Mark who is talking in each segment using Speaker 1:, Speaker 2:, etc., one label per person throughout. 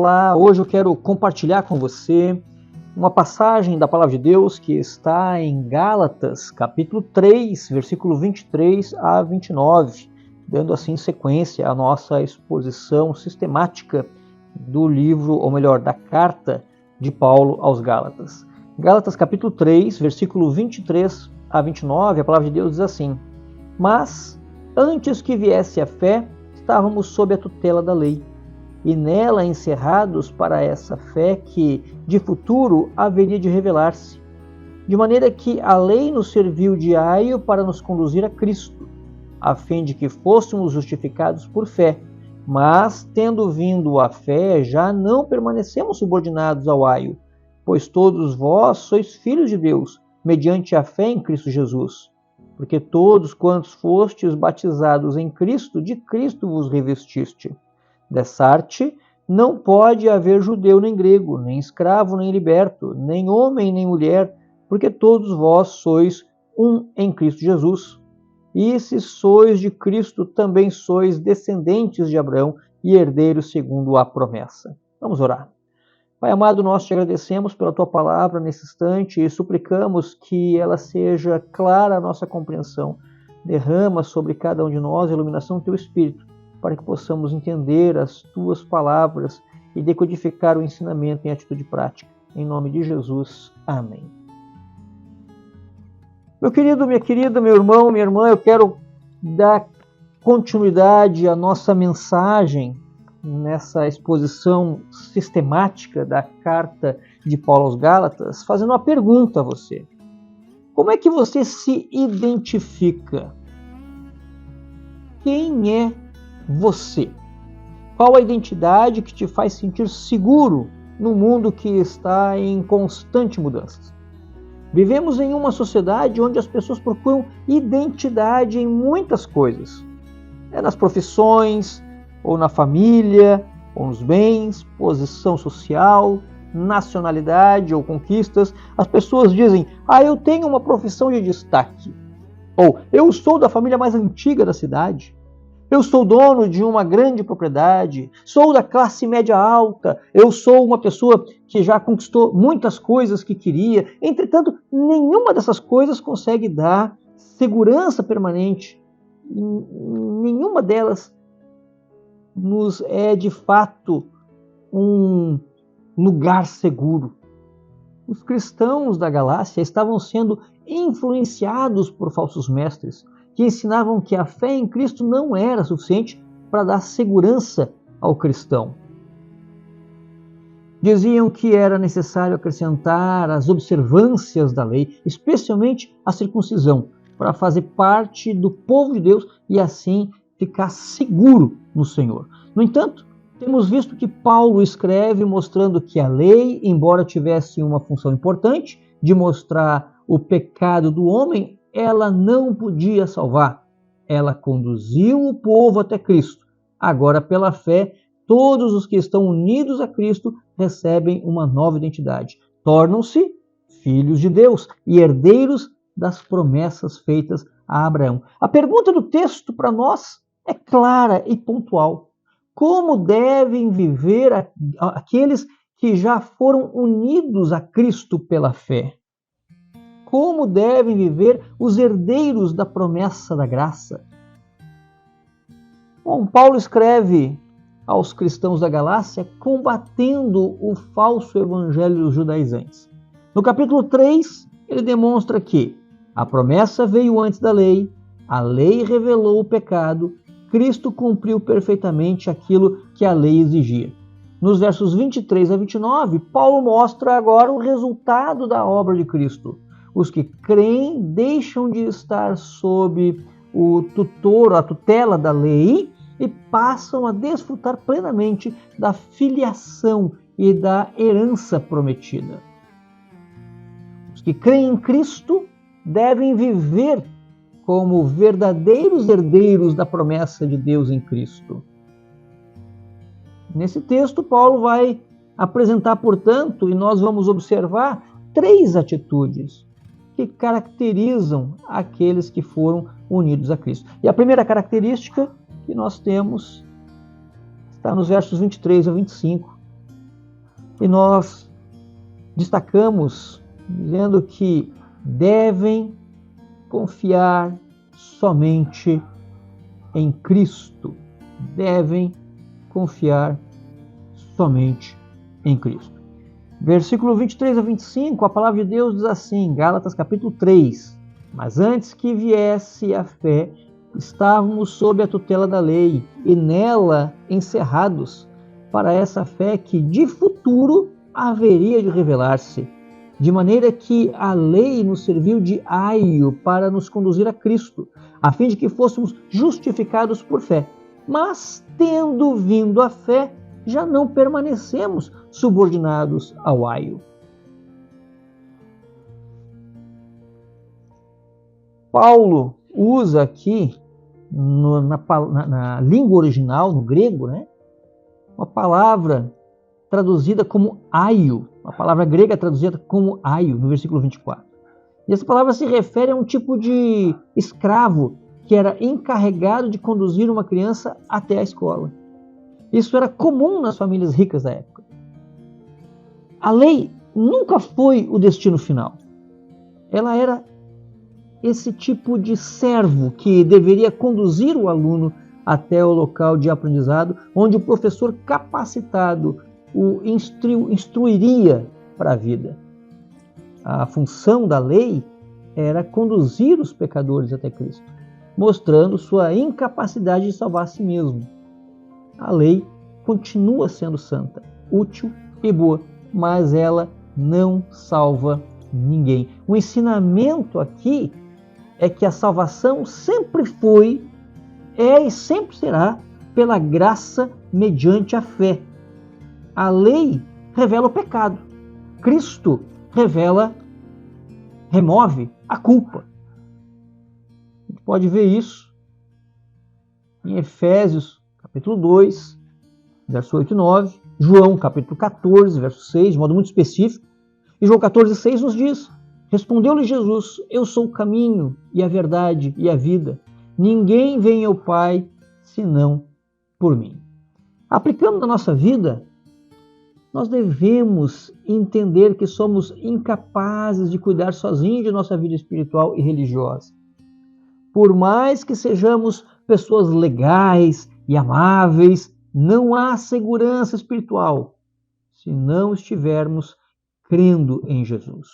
Speaker 1: Olá, hoje eu quero compartilhar com você uma passagem da Palavra de Deus que está em Gálatas, capítulo 3, versículo 23 a 29, dando assim sequência à nossa exposição sistemática do livro, ou melhor, da carta de Paulo aos Gálatas. Gálatas, capítulo 3, versículo 23 a 29, a Palavra de Deus diz assim: Mas, antes que viesse a fé, estávamos sob a tutela da lei, e nela encerrados para essa fé que, de futuro, haveria de revelar-se. De maneira que a lei nos serviu de aio para nos conduzir a Cristo, a fim de que fôssemos justificados por fé. Mas, tendo vindo a fé, já não permanecemos subordinados ao aio, pois todos vós sois filhos de Deus, mediante a fé em Cristo Jesus. Porque todos quantos fostes batizados em Cristo, de Cristo vos revestiste. Dessa arte, não pode haver judeu nem grego, nem escravo nem liberto, nem homem nem mulher, porque todos vós sois um em Cristo Jesus. E se sois de Cristo, também sois descendentes de Abraão e herdeiros segundo a promessa. Vamos orar. Pai amado, nós te agradecemos pela tua palavra nesse instante e suplicamos que ela seja clara a nossa compreensão. Derrama sobre cada um de nós a iluminação do teu Espírito, para que possamos entender as tuas palavras e decodificar o ensinamento em atitude prática. Em nome de Jesus. Amém. Meu querido, minha querida, meu irmão, minha irmã, eu quero dar continuidade à nossa mensagem nessa exposição sistemática da carta de Paulo aos Gálatas, fazendo uma pergunta a você. Como é que você se identifica? Quem é você? Qual a identidade que te faz sentir seguro no mundo que está em constante mudança? Vivemos em uma sociedade onde as pessoas procuram identidade em muitas coisas. Nas profissões, ou na família, ou nos bens, posição social, nacionalidade ou conquistas. As pessoas dizem: eu tenho uma profissão de destaque. Ou eu sou da família mais antiga da cidade. Eu sou dono de uma grande propriedade, sou da classe média alta, eu sou uma pessoa que já conquistou muitas coisas que queria. Entretanto, nenhuma dessas coisas consegue dar segurança permanente. Nenhuma delas nos é, de fato, um lugar seguro. Os cristãos da Galácia estavam sendo influenciados por falsos mestres, que ensinavam que a fé em Cristo não era suficiente para dar segurança ao cristão. Diziam que era necessário acrescentar as observâncias da lei, especialmente a circuncisão, para fazer parte do povo de Deus e assim ficar seguro no Senhor. No entanto, temos visto que Paulo escreve mostrando que a lei, embora tivesse uma função importante de mostrar o pecado do homem, ela não podia salvar. Ela conduziu o povo até Cristo. Agora, pela fé, todos os que estão unidos a Cristo recebem uma nova identidade. Tornam-se filhos de Deus e herdeiros das promessas feitas a Abraão. A pergunta do texto para nós é clara e pontual. Como devem viver aqueles que já foram unidos a Cristo pela fé? Como devem viver os herdeiros da promessa da graça? Bom, Paulo escreve aos cristãos da Galácia combatendo o falso evangelho dos judaizantes. No capítulo 3, ele demonstra que a promessa veio antes da lei, a lei revelou o pecado, Cristo cumpriu perfeitamente aquilo que a lei exigia. Nos versos 23 a 29, Paulo mostra agora o resultado da obra de Cristo. Os que creem deixam de estar sob o tutor, a tutela da lei e passam a desfrutar plenamente da filiação e da herança prometida. Os que creem em Cristo devem viver como verdadeiros herdeiros da promessa de Deus em Cristo. Nesse texto, Paulo vai apresentar, portanto, e nós vamos observar 3 atitudes que caracterizam aqueles que foram unidos a Cristo. E a primeira característica que nós temos está nos versos 23 a 25. E nós destacamos dizendo que devem confiar somente em Cristo. Devem confiar somente em Cristo. Versículo 23 a 25, a palavra de Deus diz assim, Gálatas capítulo 3. Mas antes que viesse a fé, estávamos sob a tutela da lei e nela encerrados para essa fé que de futuro haveria de revelar-se. De maneira que a lei nos serviu de aio para nos conduzir a Cristo, a fim de que fôssemos justificados por fé. Mas, tendo vindo a fé, já não permanecemos subordinados ao aio. Paulo usa aqui, na língua original, no grego, uma palavra traduzida como aio, uma palavra grega traduzida como aio, no versículo 24. E essa palavra se refere a um tipo de escravo que era encarregado de conduzir uma criança até a escola. Isso era comum nas famílias ricas da época. A lei nunca foi o destino final. Ela era esse tipo de servo que deveria conduzir o aluno até o local de aprendizado, onde o professor capacitado o instruiria para a vida. A função da lei era conduzir os pecadores até Cristo, mostrando sua incapacidade de salvar a si mesmo. A lei continua sendo santa, útil e boa, mas ela não salva ninguém. O ensinamento aqui é que a salvação sempre foi, é e sempre será pela graça mediante a fé. A lei revela o pecado. Cristo remove a culpa. A gente pode ver isso em Efésios, capítulo 2, verso 8 e 9, João, capítulo 14, verso 6, de modo muito específico. E João 14, 6 nos diz, respondeu-lhe Jesus, eu sou o caminho e a verdade e a vida. Ninguém vem ao Pai senão por mim. Aplicando na nossa vida, nós devemos entender que somos incapazes de cuidar sozinhos de nossa vida espiritual e religiosa. Por mais que sejamos pessoas legais e amáveis, não há segurança espiritual se não estivermos crendo em Jesus.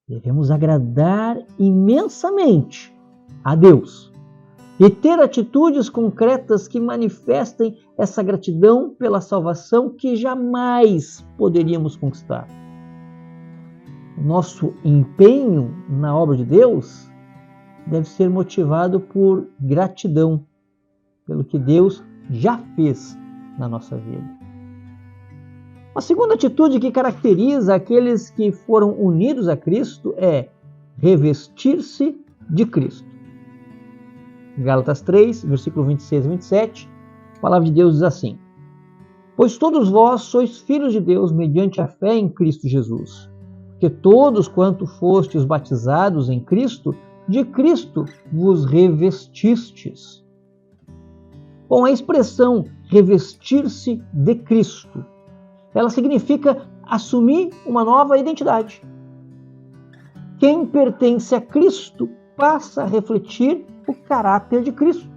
Speaker 1: Devemos agradar imensamente a Deus e ter atitudes concretas que manifestem essa gratidão pela salvação que jamais poderíamos conquistar. O nosso empenho na obra de Deus deve ser motivado por gratidão pelo que Deus já fez na nossa vida. A segunda atitude que caracteriza aqueles que foram unidos a Cristo é revestir-se de Cristo. Gálatas 3, versículo 26 e 27, a palavra de Deus diz assim, pois todos vós sois filhos de Deus mediante a fé em Cristo Jesus, porque todos quanto fostes batizados em Cristo, de Cristo vos revestistes. Bom, a expressão revestir-se de Cristo, ela significa assumir uma nova identidade. Quem pertence a Cristo passa a refletir o caráter de Cristo.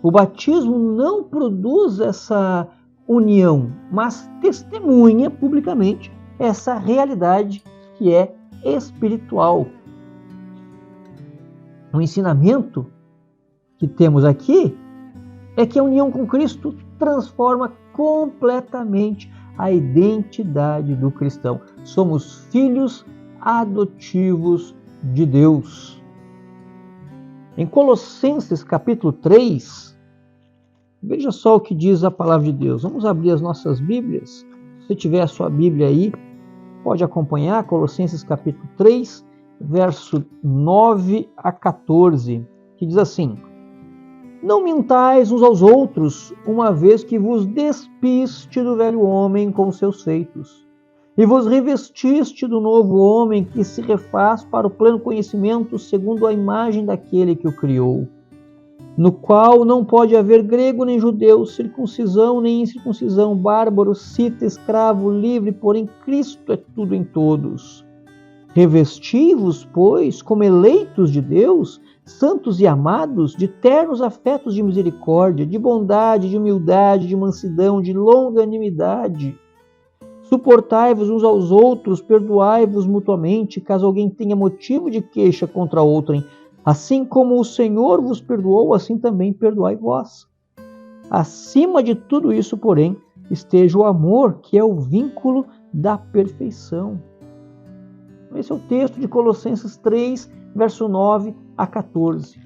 Speaker 1: O batismo não produz essa união, mas testemunha publicamente essa realidade que é espiritual. O ensinamento que temos aqui é que a união com Cristo transforma completamente a identidade do cristão. Somos filhos adotivos de Deus. Em Colossenses capítulo 3, veja só o que diz a palavra de Deus. Vamos abrir as nossas Bíblias. Se tiver a sua Bíblia aí, pode acompanhar. Colossenses capítulo 3, verso 9 a 14, que diz assim, não mintais uns aos outros, uma vez que vos despiste do velho homem com seus feitos, e vos revestiste do novo homem que se refaz para o pleno conhecimento segundo a imagem daquele que o criou. no qual não pode haver grego nem judeu, circuncisão nem incircuncisão, bárbaro, cita, escravo, livre, porém Cristo é tudo em todos. Revesti-vos, pois, como eleitos de Deus, santos e amados, de ternos afetos de misericórdia, de bondade, de humildade, de mansidão, de longanimidade. Suportai-vos uns aos outros, perdoai-vos mutuamente, caso alguém tenha motivo de queixa contra outrem. Assim como o Senhor vos perdoou, assim também perdoai vós. Acima de tudo isso, porém, esteja o amor, que é o vínculo da perfeição. Esse é o texto de Colossenses 3, verso 9 a 14.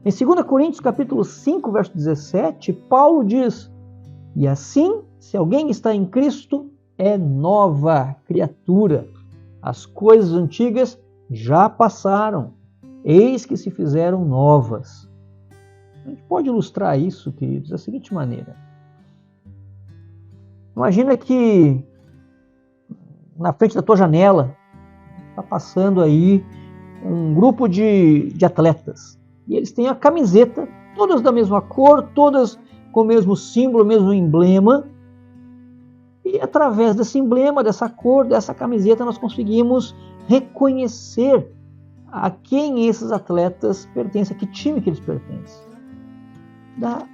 Speaker 1: Em 2 Coríntios, capítulo 5, verso 17, Paulo diz: e assim, se alguém está em Cristo, é nova criatura. As coisas antigas já passaram, eis que se fizeram novas. A gente pode ilustrar isso, queridos, da seguinte maneira. Imagina que na frente da tua janela está passando aí um grupo de atletas. E eles têm a camiseta, todas da mesma cor, todas com o mesmo símbolo, o mesmo emblema. E através desse emblema, dessa cor, dessa camiseta, nós conseguimos reconhecer a quem esses atletas pertencem, a que time que eles pertencem. Da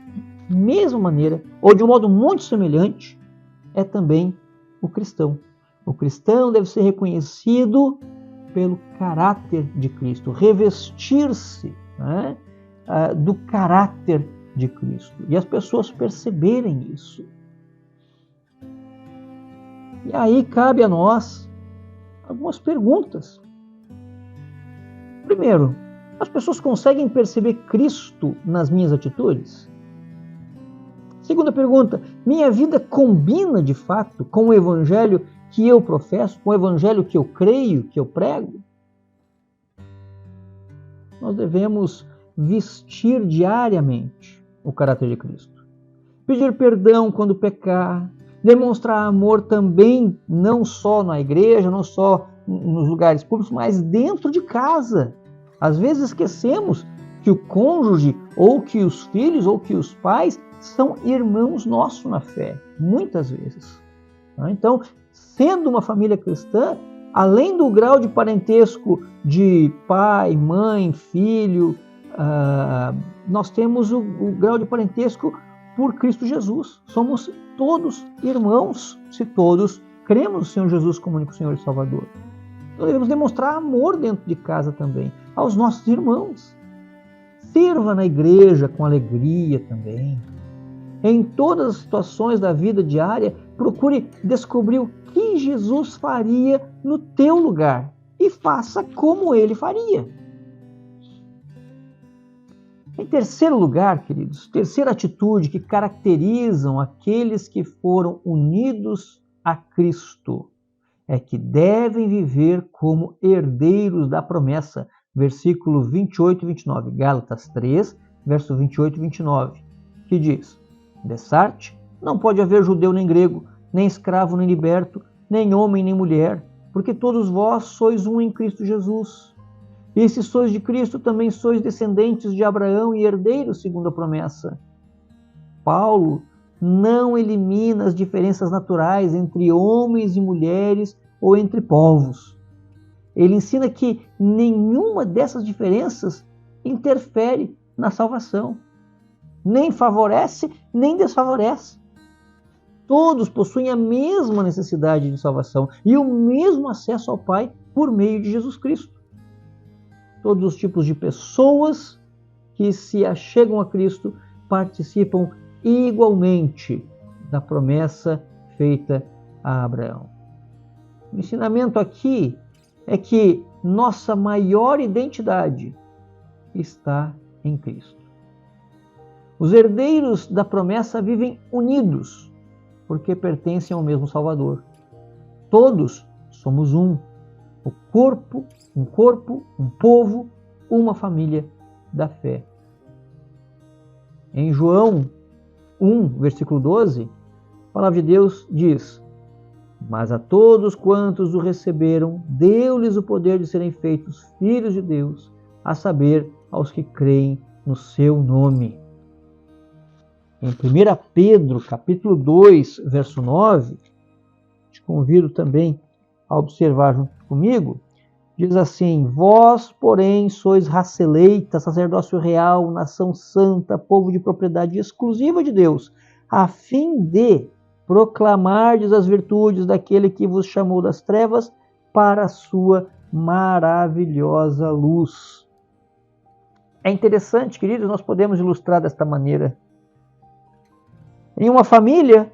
Speaker 1: mesma maneira, ou de um modo muito semelhante, é também o cristão. O cristão deve ser reconhecido pelo caráter de Cristo, revestir-se, né, do caráter de Cristo. E as pessoas perceberem isso. E aí cabe a nós algumas perguntas. Primeiro, as pessoas conseguem perceber Cristo nas minhas atitudes? Segunda pergunta, minha vida combina de fato com o evangelho que eu professo, com o evangelho que eu creio, que eu prego? Nós devemos vestir diariamente o caráter de Cristo. Pedir perdão quando pecar, demonstrar amor também, não só na igreja, não só nos lugares públicos, mas dentro de casa. Às vezes esquecemos que o cônjuge, ou que os filhos, ou que os pais são irmãos nossos na fé, muitas vezes. Então, sendo uma família cristã, além do grau de parentesco de pai, mãe, filho, nós temos o grau de parentesco por Cristo Jesus. Somos todos irmãos, se todos cremos no Senhor Jesus como único Senhor e Salvador. Então devemos demonstrar amor dentro de casa também, aos nossos irmãos. Sirva na igreja com alegria também. Em todas as situações da vida diária, procure descobrir o que Jesus faria no teu lugar e faça como ele faria. Em terceiro lugar, queridos, terceira atitude que caracterizam aqueles que foram unidos a Cristo é que devem viver como herdeiros da promessa. Versículo 28 e 29, Gálatas 3, verso 28 e 29, que diz: Dessarte, não pode haver judeu nem grego, nem escravo nem liberto, nem homem nem mulher, porque todos vós sois um em Cristo Jesus. E se sois de Cristo, também sois descendentes de Abraão e herdeiros segundo a promessa. Paulo não elimina as diferenças naturais entre homens e mulheres ou entre povos. Ele ensina que nenhuma dessas diferenças interfere na salvação. Nem favorece, nem desfavorece. Todos possuem a mesma necessidade de salvação e o mesmo acesso ao Pai por meio de Jesus Cristo. Todos os tipos de pessoas que se achegam a Cristo participam igualmente da promessa feita a Abraão. O ensinamento aqui é que nossa maior identidade está em Cristo. Os herdeiros da promessa vivem unidos, porque pertencem ao mesmo Salvador. Todos somos um corpo, um povo, uma família da fé. Em João 1, versículo 12, a palavra de Deus diz: Mas a todos quantos o receberam, deu-lhes o poder de serem feitos filhos de Deus, a saber, aos que creem no seu nome. Em 1 Pedro, capítulo 2, verso 9, te convido também a observar junto comigo, diz assim: vós, porém, sois raça eleita, sacerdócio real, nação santa, povo de propriedade exclusiva de Deus, a fim de proclamardes as virtudes daquele que vos chamou das trevas para a sua maravilhosa luz. É interessante, queridos, nós podemos ilustrar desta maneira. Em uma família,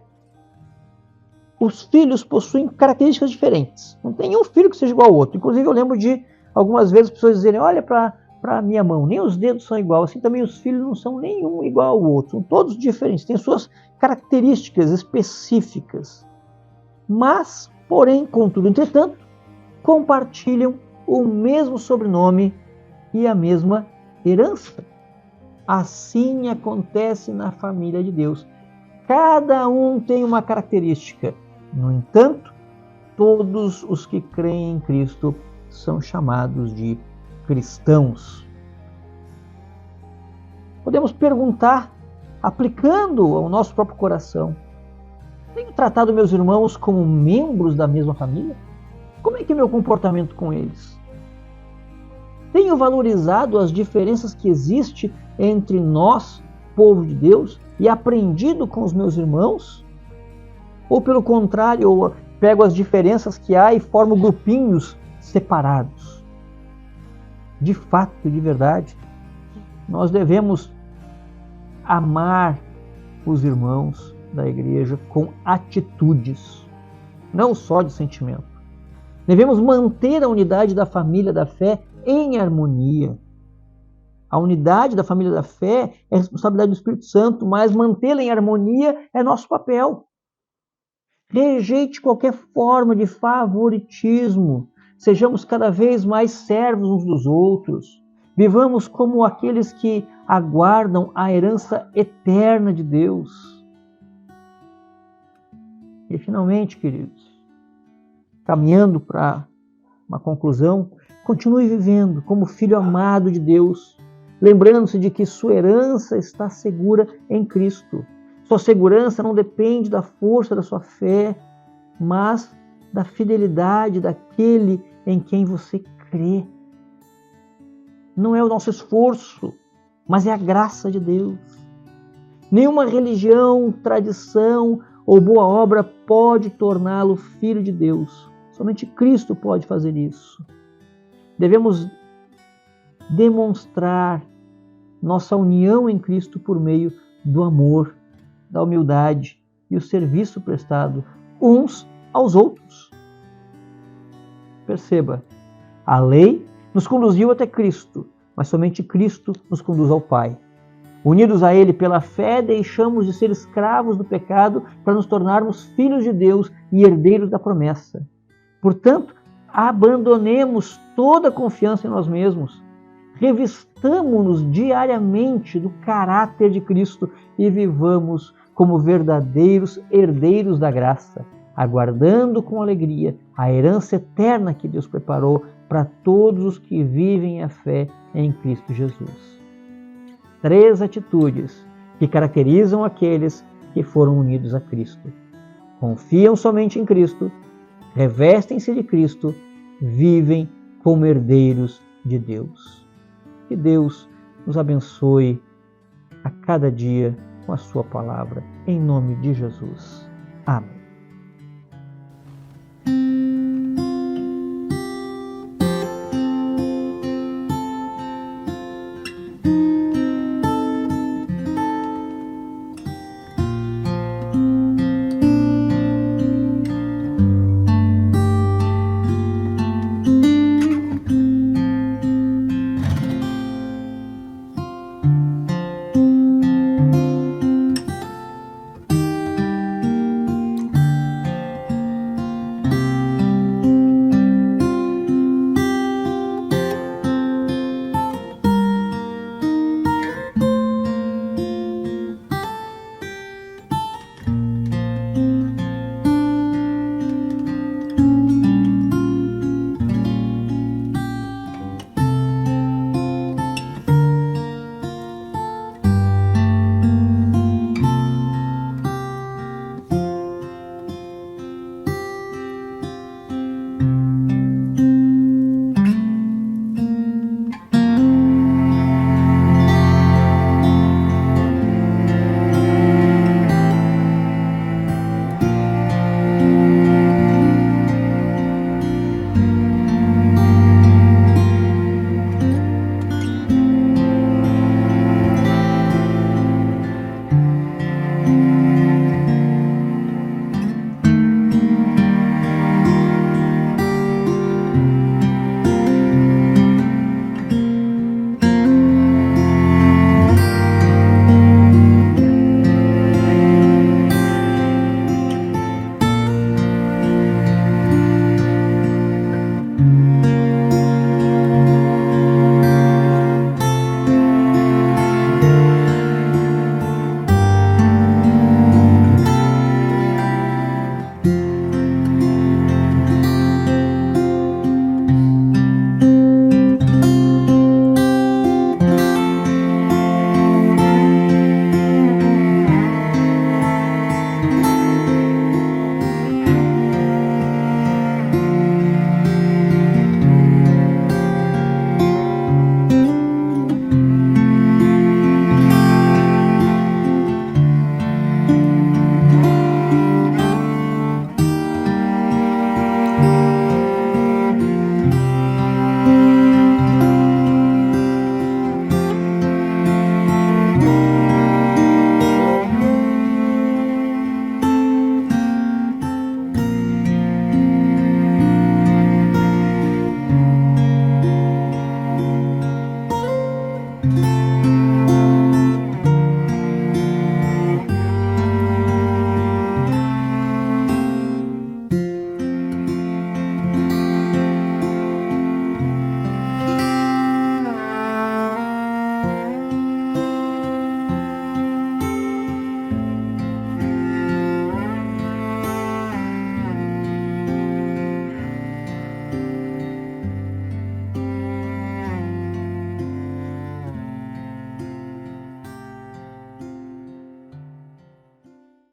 Speaker 1: os filhos possuem características diferentes. Não tem um filho que seja igual ao outro. Inclusive, eu lembro de algumas vezes pessoas dizerem: olha para a minha mão, nem os dedos são iguais. Assim também os filhos não são nenhum igual ao outro. São todos diferentes, têm suas características específicas. Mas, porém, contudo, entretanto, compartilham o mesmo sobrenome e a mesma herança. Assim acontece na família de Deus. Cada um tem uma característica. No entanto, todos os que creem em Cristo são chamados de cristãos. Podemos perguntar, aplicando ao nosso próprio coração: tenho tratado meus irmãos como membros da mesma família? Como é que é meu comportamento com eles? Tenho valorizado as diferenças que existem entre nós, povo de Deus, e aprendido com os meus irmãos? Ou pelo contrário, eu pego as diferenças que há e formo grupinhos separados? De fato, de verdade, nós devemos amar os irmãos da igreja com atitudes, não só de sentimento. Devemos manter a unidade da família da fé em harmonia. A unidade da família da fé é responsabilidade do Espírito Santo, mas mantê-la em harmonia é nosso papel. Rejeite qualquer forma de favoritismo. Sejamos cada vez mais servos uns dos outros. Vivamos como aqueles que aguardam a herança eterna de Deus. E finalmente, queridos, caminhando para uma conclusão, continue vivendo como filho amado de Deus, lembrando-se de que sua herança está segura em Cristo. Sua segurança não depende da força da sua fé, mas da fidelidade daquele em quem você crê. Não é o nosso esforço, mas é a graça de Deus. Nenhuma religião, tradição ou boa obra pode torná-lo filho de Deus. Somente Cristo pode fazer isso. Devemos demonstrar nossa união em Cristo por meio do amor, da humildade e o serviço prestado uns aos outros. Perceba, a lei nos conduziu até Cristo, mas somente Cristo nos conduz ao Pai. Unidos a Ele pela fé, deixamos de ser escravos do pecado para nos tornarmos filhos de Deus e herdeiros da promessa. Portanto, abandonemos toda a confiança em nós mesmos, revistamo-nos diariamente do caráter de Cristo e vivamos como verdadeiros herdeiros da graça, aguardando com alegria a herança eterna que Deus preparou para todos os que vivem a fé em Cristo Jesus. 3 atitudes que caracterizam aqueles que foram unidos a Cristo: confiam somente em Cristo, revestem-se de Cristo, vivem como herdeiros de Deus. Que Deus nos abençoe a cada dia com a sua palavra, em nome de Jesus. Amém.